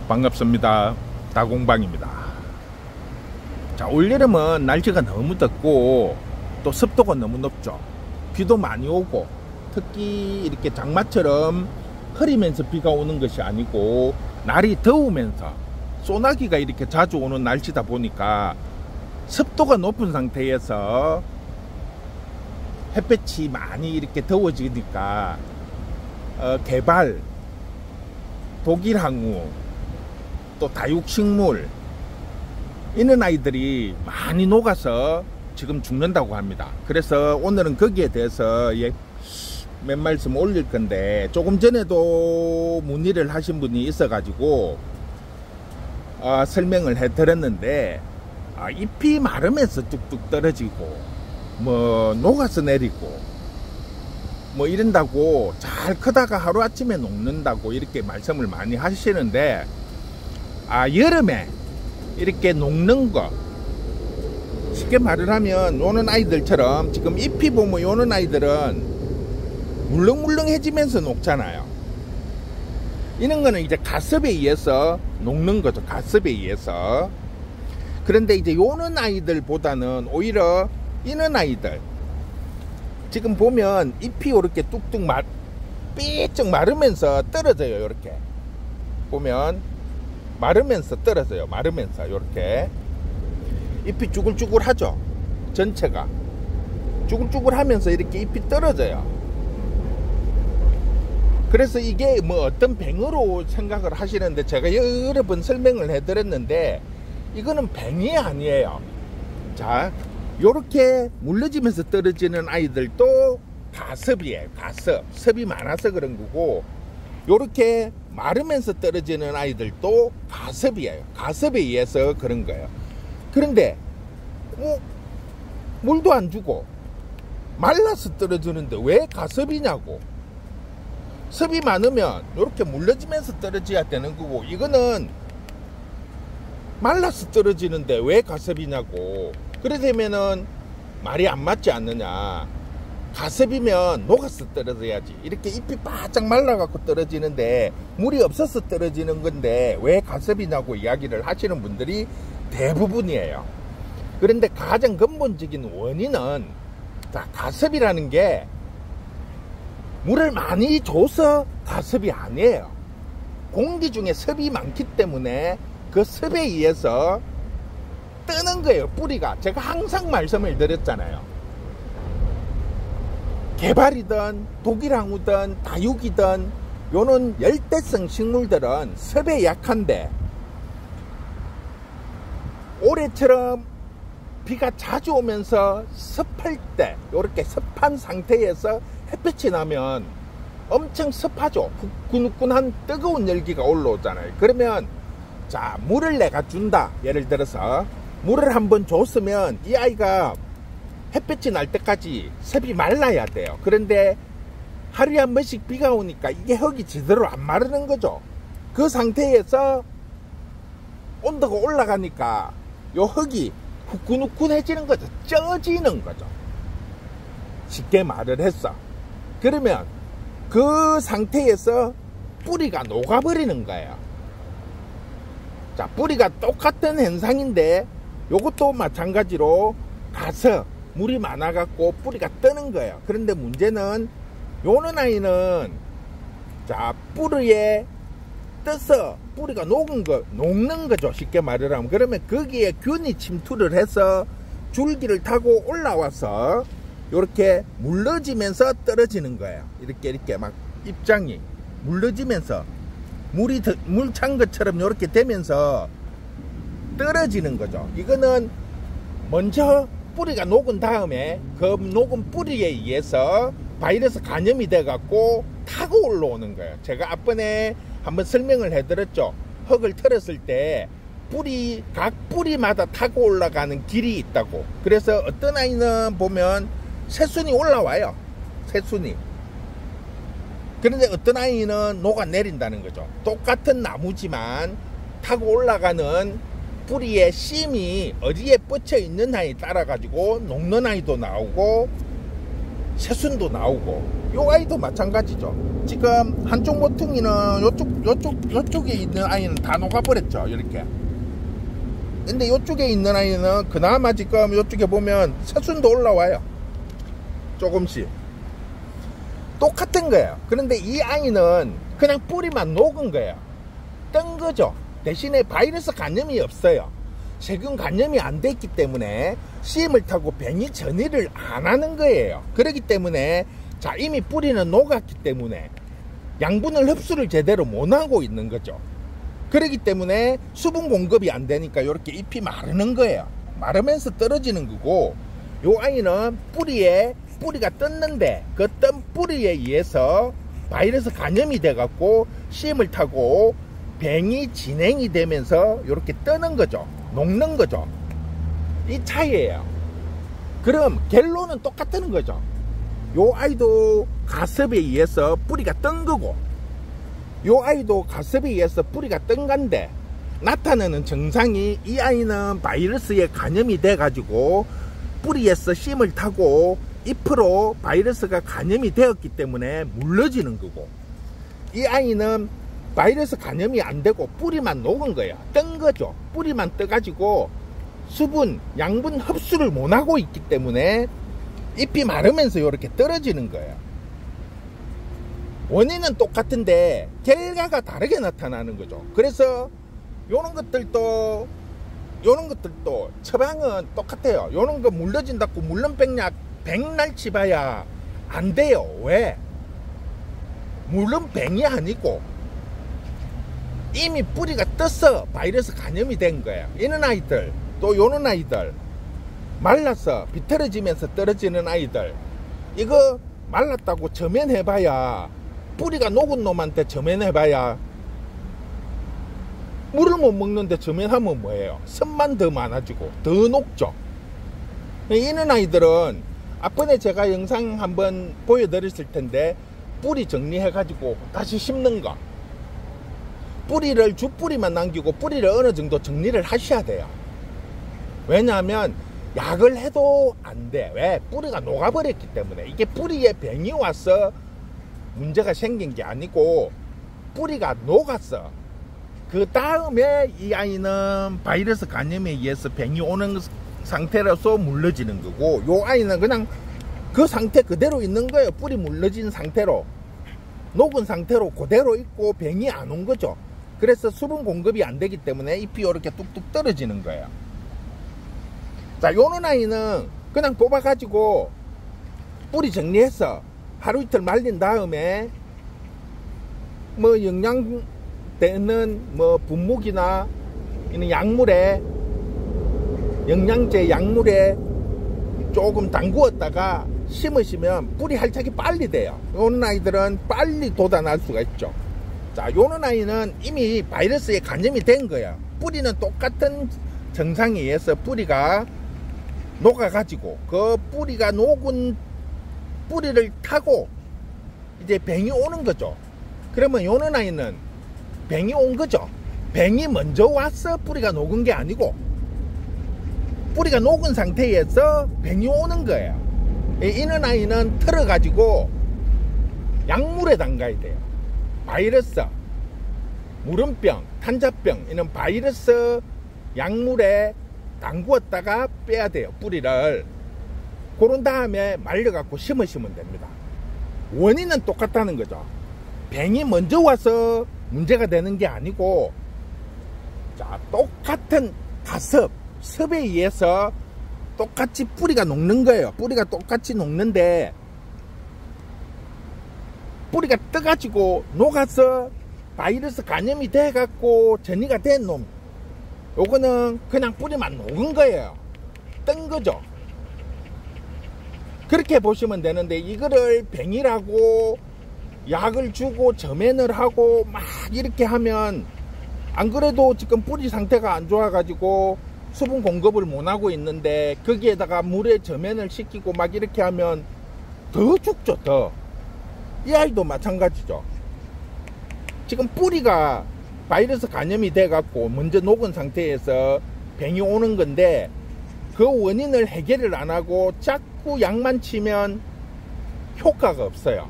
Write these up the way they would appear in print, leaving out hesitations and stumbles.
반갑습니다. 다공방입니다. 자, 올여름은 날씨가 너무 덥고 또 습도가 너무 높죠. 비도 많이 오고, 특히 이렇게 장마처럼 흐리면서 비가 오는 것이 아니고 날이 더우면서 소나기가 이렇게 자주 오는 날씨다 보니까 습도가 높은 상태에서 햇볕이 많이 이렇게 더워지니까 개발, 독일항우, 또 다육식물 이런 아이들이 많이 녹아서 지금 죽는다고 합니다. 그래서 오늘은 거기에 대해서 몇 말씀 올릴 건데, 조금 전에도 문의를 하신 분이 있어 가지고 설명을 해 드렸는데, 잎이 마르면서 뚝뚝 떨어지고 뭐 녹아서 내리고 뭐 이런다고, 잘 크다가 하루아침에 녹는다고 이렇게 말씀을 많이 하시는데, 여름에 이렇게 녹는 거, 쉽게 말을 하면 요는 아이들처럼 지금 잎이 보면 요는 아이들은 물렁물렁해지면서 녹잖아요. 이런 거는 이제 가습에 의해서 녹는 거죠. 가습에 의해서. 그런데 이제 요는 아이들보다는 오히려 이는 아이들, 지금 보면 잎이 이렇게 뚝뚝 삐쩍 마르면서 떨어져요. 이렇게 보면 마르면서 떨어져요. 마르면서 이렇게 잎이 쭈글쭈글 하죠. 전체가 쭈글쭈글 하면서 이렇게 잎이 떨어져요. 그래서 이게 뭐 어떤 뱅으로 생각을 하시는데, 제가 여러 번 설명을 해 드렸는데 이거는 뱅이 아니에요. 자, 요렇게 물러지면서 떨어지는 아이들도 가습이에요. 가습. 습이 많아서 그런 거고, 요렇게 마르면서 떨어지는 아이들도 가습이에요. 가습에 의해서 그런 거예요. 그런데 물도 안 주고 말라서 떨어지는데 왜 가습이냐고. 습이 많으면 이렇게 물러지면서 떨어져야 되는 거고, 이거는 말라서 떨어지는데 왜 가습이냐고. 그러려면은 말이 안 맞지 않느냐. 가습이면 녹아서 떨어져야지. 이렇게 잎이 바짝 말라갖고 떨어지는데 물이 없어서 떨어지는 건데 왜 가습이냐고 이야기를 하시는 분들이 대부분이에요. 그런데 가장 근본적인 원인은, 가습이라는 게 물을 많이 줘서 가습이 아니에요. 공기 중에 습이 많기 때문에 그 습에 의해서 뜨는 거예요. 뿌리가. 제가 항상 말씀을 드렸잖아요. 개발이든 독일항우든 다육이든 요는 열대성 식물들은 습에 약한데, 올해처럼 비가 자주 오면서 습할 때, 이렇게 습한 상태에서 햇볕이 나면 엄청 습하죠. 후끈후끈한 뜨거운 열기가 올라오잖아요. 그러면 자, 물을 내가 준다. 예를 들어서 물을 한번 줬으면 이 아이가 햇볕이 날 때까지 습이 말라야 돼요. 그런데 하루에 한 번씩 비가 오니까 이게 흙이 제대로 안 마르는 거죠. 그 상태에서 온도가 올라가니까 요 흙이 후끈후끈해지는 거죠. 쪄지는 거죠. 쉽게 말을 했어. 그러면 그 상태에서 뿌리가 녹아버리는 거예요. 자, 뿌리가 똑같은 현상인데 요것도 마찬가지로 가서 물이 많아갖고 뿌리가 뜨는 거예요. 그런데 문제는 요는 아이는, 자, 뿌리에 떠서 뿌리가 녹는 거죠. 쉽게 말을 하면. 그러면 거기에 균이 침투를 해서 줄기를 타고 올라와서 이렇게 물러지면서 떨어지는 거예요. 이렇게 막 입장이 물러지면서 물 찬 것처럼 이렇게 되면서 떨어지는 거죠. 이거는 먼저 뿌리가 녹은 다음에 그 녹은 뿌리에 의해서 바이러스 감염이 돼 갖고 타고 올라오는 거예요. 제가 앞번에 한번 설명을 해드렸죠. 흙을 털었을 때 각 뿌리마다 타고 올라가는 길이 있다고. 그래서 어떤 아이는 보면 새순이 올라와요. 새순이. 그런데 어떤 아이는 녹아내린다는 거죠. 똑같은 나무지만 타고 올라가는 뿌리에 심이 어디에 뻗쳐 있는 아이 따라 가지고 녹는 아이도 나오고 새순도 나오고 요 아이도 마찬가지죠. 지금 한쪽 모퉁이는 요쪽에 있는 아이는 다 녹아버렸죠. 이렇게. 근데 요쪽에 있는 아이는 그나마 지금 요쪽에 보면 새순도 올라와요. 조금씩. 똑같은 거예요. 그런데 이 아이는 그냥 뿌리만 녹은 거예요. 뜬 거죠. 대신에 바이러스 간염이 없어요. 세균 간염이 안 돼 있기 때문에 씨임을 타고 뱅이 전이를 안 하는 거예요. 그렇기 때문에 자, 이미 뿌리는 녹았기 때문에 양분을 흡수를 제대로 못 하고 있는 거죠. 그렇기 때문에 수분 공급이 안 되니까 이렇게 잎이 마르는 거예요. 마르면서 떨어지는 거고, 요 아이는 뿌리가 떴는데 그 뜬 뿌리에 의해서 바이러스 간염이 돼 갖고 씨임을 타고 뱅이 진행이 되면서 이렇게 뜨는 거죠. 녹는 거죠. 이 차이예요. 그럼 결론은 똑같다는 거죠. 요 아이도 가습에 의해서 뿌리가 뜬 거고, 요 아이도 가습에 의해서 뿌리가 뜬 건데, 나타나는 증상이 이 아이는 바이러스에 간염이 돼 가지고 뿌리에서 씨임을 타고 잎으로 바이러스가 간염이 되었기 때문에 물러지는 거고, 이 아이는 바이러스 간염이 안 되고 뿌리만 녹은 거야. 뜬 거죠. 뿌리만 떠가지고 수분, 양분 흡수를 못 하고 있기 때문에 잎이 마르면서 이렇게 떨어지는 거예요. 원인은 똑같은데 결과가 다르게 나타나는 거죠. 그래서 요런 것들도 처방은 똑같아요. 요런 거 물러진다고 물론백약 백날 치봐야 안 돼요. 왜? 물론뱅이 아니고 이미 뿌리가 떠서 바이러스 간염이 된 거예요. 이런 아이들, 또 요런 아이들, 말라서 비틀어지면서 떨어지는 아이들, 이거 말랐다고 점연해봐야, 뿌리가 녹은 놈한테 점연해봐야 물을 못 먹는데 점연하면 뭐예요? 선만 더 많아지고 더 녹죠. 이런 아이들은 앞번에 제가 영상 한번 보여드렸을 텐데, 뿌리 정리해가지고 다시 심는 거, 뿌리를 주뿌리만 남기고 뿌리를 어느 정도 정리를 하셔야 돼요. 왜냐하면 약을 해도 안 돼. 왜? 뿌리가 녹아버렸기 때문에. 이게 뿌리에 병이 와서 문제가 생긴 게 아니고 뿌리가 녹았어. 그 다음에 이 아이는 바이러스 간염에 의해서 병이 오는 상태라서 물러지는 거고, 요 아이는 그냥 그 상태 그대로 있는 거예요. 뿌리 물러진 상태로, 녹은 상태로 그대로 있고 병이 안 온 거죠. 그래서 수분 공급이 안 되기 때문에 잎이 이렇게 뚝뚝 떨어지는 거예요. 자, 요런 아이는 그냥 뽑아가지고 뿌리 정리해서 하루 이틀 말린 다음에 뭐 영양 되는 뭐 분무기나 이런 약물에, 영양제 약물에 조금 담그었다가 심으시면 뿌리 활착이 빨리 돼요. 요런 아이들은 빨리 돋아날 수가 있죠. 자, 요런 아이는 이미 바이러스에 간염이 된 거야. 뿌리는 똑같은 증상에 의해서 뿌리가 녹아가지고 그 뿌리가 녹은 뿌리를 타고 이제 병이 오는 거죠. 그러면 요런 아이는 병이 온 거죠. 병이 먼저 와서 뿌리가 녹은 게 아니고 뿌리가 녹은 상태에서 병이 오는 거예요. 이런 아이는 털어가지고 약물에 담가야 돼요. 바이러스, 무름병, 탄자병, 이런 바이러스 약물에 담구었다가 빼야 돼요. 뿌리를. 그런 다음에 말려갖고 심으시면 됩니다. 원인은 똑같다는 거죠. 병이 먼저 와서 문제가 되는 게 아니고, 자, 똑같은 가습, 습에 의해서 똑같이 뿌리가 녹는 거예요. 뿌리가 똑같이 녹는데 뿌리가 떠가지고 녹아서 바이러스 간염이 돼갖고 전이가 된 놈, 요거는 그냥 뿌리만 녹은 거예요. 뜬 거죠. 그렇게 보시면 되는데, 이거를 병이라고 약을 주고 점연을 하고 막 이렇게 하면, 안 그래도 지금 뿌리 상태가 안 좋아가지고 수분 공급을 못 하고 있는데 거기에다가 물에 점연을 시키고 막 이렇게 하면 더 죽죠. 더. 이 아이도 마찬가지죠. 지금 뿌리가 바이러스 간염이 돼 갖고 먼저 녹은 상태에서 병이 오는 건데, 그 원인을 해결을 안 하고 자꾸 약만 치면 효과가 없어요.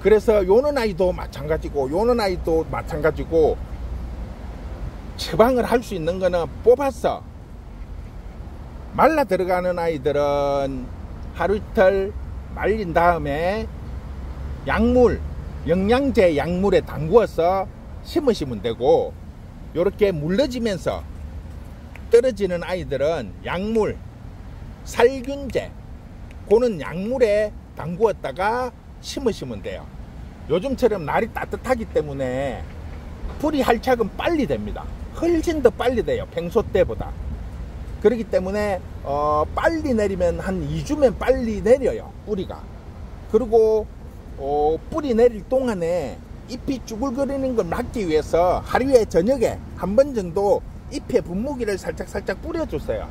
그래서 요는 아이도 마찬가지고 요는 아이도 마찬가지고 처방을 할 수 있는 거는 뽑아서 말라 들어가는 아이들은 하루 이틀 말린 다음에 약물, 영양제 약물에 담그어서 심으시면 되고, 요렇게 물러지면서 떨어지는 아이들은 약물, 살균제, 그는 약물에 담그었다가 심으시면 돼요. 요즘처럼 날이 따뜻하기 때문에 뿌리 활착은 빨리 됩니다. 훨씬 더 빨리 돼요, 평소 때보다. 그렇기 때문에 빨리 내리면 한 2주면 빨리 내려요, 뿌리가. 그리고 뿌리 내릴 동안에 잎이 쭈글거리는 걸 막기 위해서 하루에 저녁에 한 번 정도 잎에 분무기를 살짝 뿌려주세요.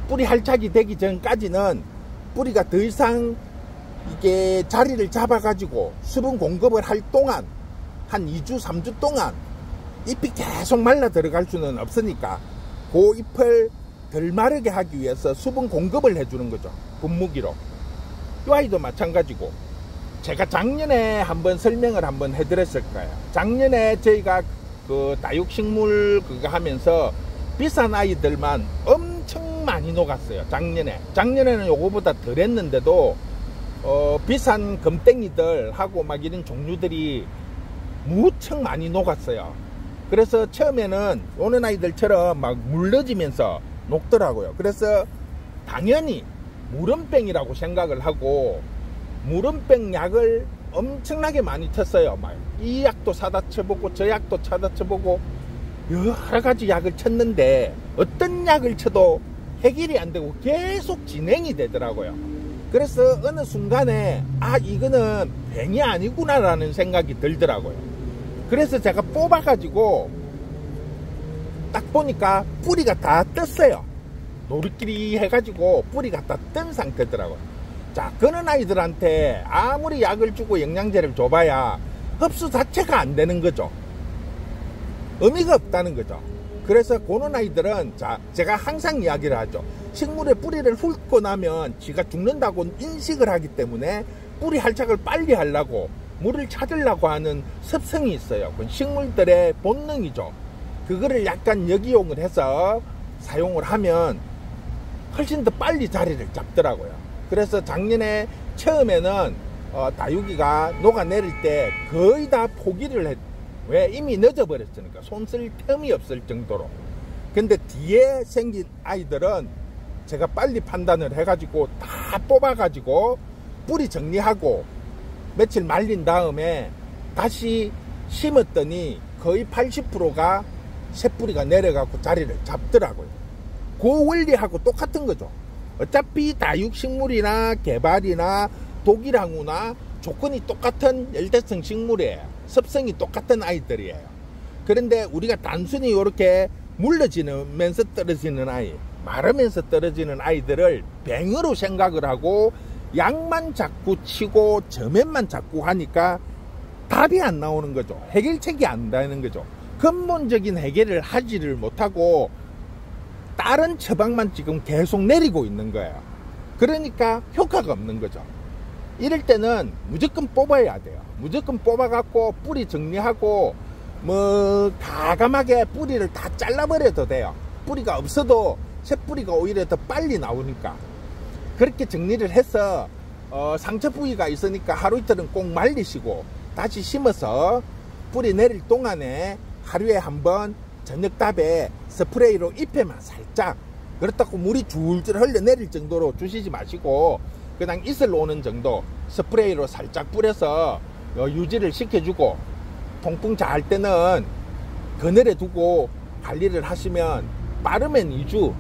뿌리 활착이 되기 전까지는 뿌리가 더 이상 이게 자리를 잡아가지고 수분 공급을 할 동안 한 2주, 3주 동안 잎이 계속 말라 들어갈 수는 없으니까 그 잎을 덜 마르게 하기 위해서 수분 공급을 해주는 거죠, 분무기로. 이 아이도 마찬가지고, 제가 작년에 한번 설명을 한번 해드렸을 거예요. 작년에 저희가 그 다육식물 그거 하면서 비싼 아이들만 엄청 많이 녹았어요. 작년에는 요거보다 덜 했는데도 비싼 금땡이들하고 막 이런 종류들이 무척 많이 녹았어요. 그래서 처음에는 오는 아이들처럼 막 물러지면서 녹더라고요. 그래서 당연히 무름병이라고 생각을 하고 무름병 약을 엄청나게 많이 쳤어요. 막 이 약도 사다 쳐보고 저 약도 사다 쳐보고 여러 가지 약을 쳤는데 어떤 약을 쳐도 해결이 안 되고 계속 진행이 되더라고요. 그래서 어느 순간에 이거는 병이 아니구나 라는 생각이 들더라고요. 그래서 제가 뽑아가지고 딱 보니까 뿌리가 다 떴어요. 노릇끼리 해가지고 뿌리가 다 뜬 상태더라고요. 자, 그런 아이들한테 아무리 약을 주고 영양제를 줘봐야 흡수 자체가 안 되는 거죠. 의미가 없다는 거죠. 그래서 그런 아이들은, 자, 제가 항상 이야기를 하죠. 식물의 뿌리를 훑고 나면 쥐가 죽는다고 인식을 하기 때문에 뿌리 활착을 빨리 하려고 물을 찾으려고 하는 습성이 있어요. 그건 식물들의 본능이죠. 그거를 약간 역이용을 해서 사용을 하면 훨씬 더 빨리 자리를 잡더라고요. 그래서 작년에 처음에는 다육이가 녹아내릴 때 거의 다 포기를 했. 왜? 이미 늦어버렸으니까. 손 쓸 틈이 없을 정도로. 근데 뒤에 생긴 아이들은 제가 빨리 판단을 해가지고 다 뽑아가지고 뿌리 정리하고 며칠 말린 다음에 다시 심었더니 거의 80%가 새뿌리가 내려가고 자리를 잡더라고요. 그 원리하고 똑같은 거죠. 어차피 다육식물이나 개발이나 독일항우나 조건이 똑같은 열대성 식물이에요. 습성이 똑같은 아이들이에요. 그런데 우리가 단순히 이렇게 물러지면서 떨어지는 아이, 마르면서 떨어지는 아이들을 병으로 생각을 하고 약만 자꾸 치고 점액만 자꾸 하니까 답이 안 나오는 거죠. 해결책이 안 되는 거죠. 근본적인 해결을 하지를 못하고 다른 처방만 지금 계속 내리고 있는 거예요. 그러니까 효과가 없는 거죠. 이럴 때는 무조건 뽑아야 돼요. 무조건 뽑아갖고 뿌리 정리하고 뭐 과감하게 뿌리를 다 잘라버려도 돼요. 뿌리가 없어도 새뿌리가 오히려 더 빨리 나오니까. 그렇게 정리를 해서 상처 부위가 있으니까 하루 이틀은 꼭 말리시고 다시 심어서 뿌리 내릴 동안에 하루에 한번 저녁답에 스프레이로 잎에만 살짝, 그렇다고 물이 줄줄 흘러내릴 정도로 주시지 마시고 그냥 이슬 오는 정도 스프레이로 살짝 뿌려서 유지를 시켜주고, 통풍 잘 때는 그늘에 두고 관리를 하시면 빠르면 2주,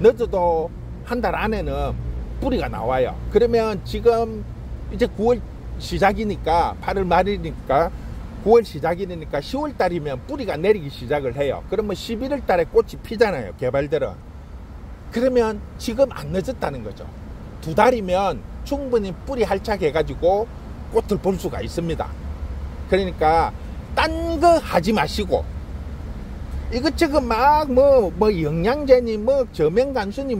늦어도 한 달 안에는 뿌리가 나와요. 그러면 지금 이제 9월 시작이니까, 8월 말이니까 9월 시작이니까 10월 달이면 뿌리가 내리기 시작을 해요. 그러면 11월 달에 꽃이 피잖아요, 개발들은. 그러면 지금 안 늦었다는 거죠. 2달이면 충분히 뿌리 활착해가지고 꽃을 볼 수가 있습니다. 그러니까 딴 거 하지 마시고 이것저것 막 뭐 영양제니 뭐 저면간수니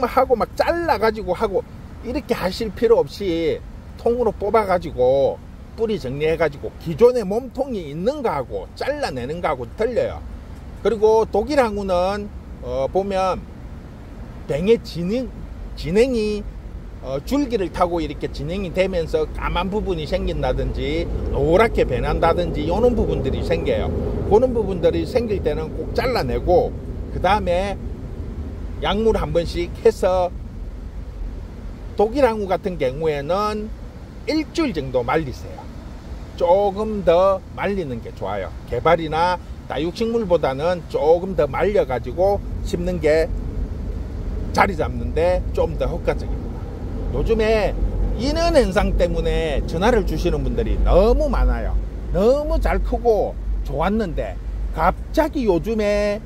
하고 막 잘라가지고 하고 이렇게 하실 필요 없이 통으로 뽑아가지고 뿌리 정리해가지고 기존에 몸통이 있는 거하고 잘라내는 거하고 틀려요. 그리고 독일항우는 보면 뱅의 진행이 줄기를 타고 이렇게 진행이 되면서 까만 부분이 생긴다든지 노랗게 변한다든지 이런 부분들이 생겨요. 그런 부분들이 생길 때는 꼭 잘라내고 그 다음에 약물 한 번씩 해서 독일항우 같은 경우에는 일주일 정도 말리세요. 조금 더 말리는 게 좋아요. 개발이나 다육식물보다는 조금 더 말려가지고 심는 게 자리 잡는데 좀 더 효과적입니다. 요즘에 인원 현상 때문에 전화를 주시는 분들이 너무 많아요. 너무 잘 크고 좋았는데 갑자기 요즘에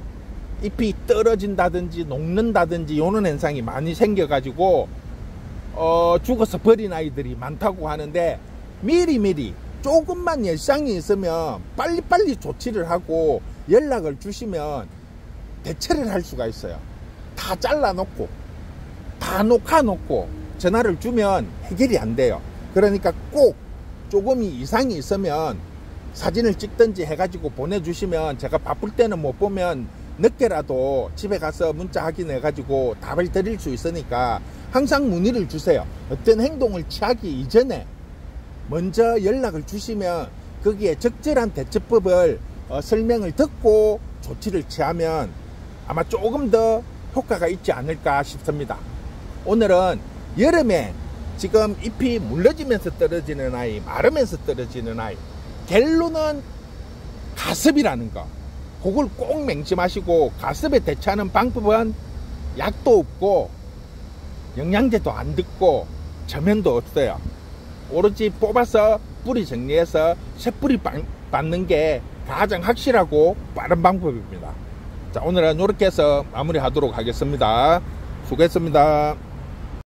잎이 떨어진다든지 녹는다든지 이런 현상이 많이 생겨가지고 죽어서 버린 아이들이 많다고 하는데 미리미리 조금만 열상이 있으면 빨리빨리 조치를 하고 연락을 주시면 대처를 할 수가 있어요. 다 잘라놓고 다 녹아놓고 전화를 주면 해결이 안 돼요. 그러니까 꼭 조금 이상이 있으면 사진을 찍든지 해가지고 보내주시면 제가 바쁠 때는 못 보면 늦게라도 집에 가서 문자 확인해가지고 답을 드릴 수 있으니까 항상 문의를 주세요. 어떤 행동을 취하기 이전에 먼저 연락을 주시면 거기에 적절한 대처법을 설명을 듣고 조치를 취하면 아마 조금 더 효과가 있지 않을까 싶습니다. 오늘은 여름에 지금 잎이 물러지면서 떨어지는 아이, 마르면서 떨어지는 아이, 결론은 가습이라는 거, 그걸 꼭 맹심하시고, 가습에 대처하는 방법은 약도 없고 영양제도 안 듣고 저면도 없어요. 오로지 뽑아서 뿌리 정리해서 새뿌리 받는 게 가장 확실하고 빠른 방법입니다. 자, 오늘은 이렇게 해서 마무리하도록 하겠습니다. 수고했습니다.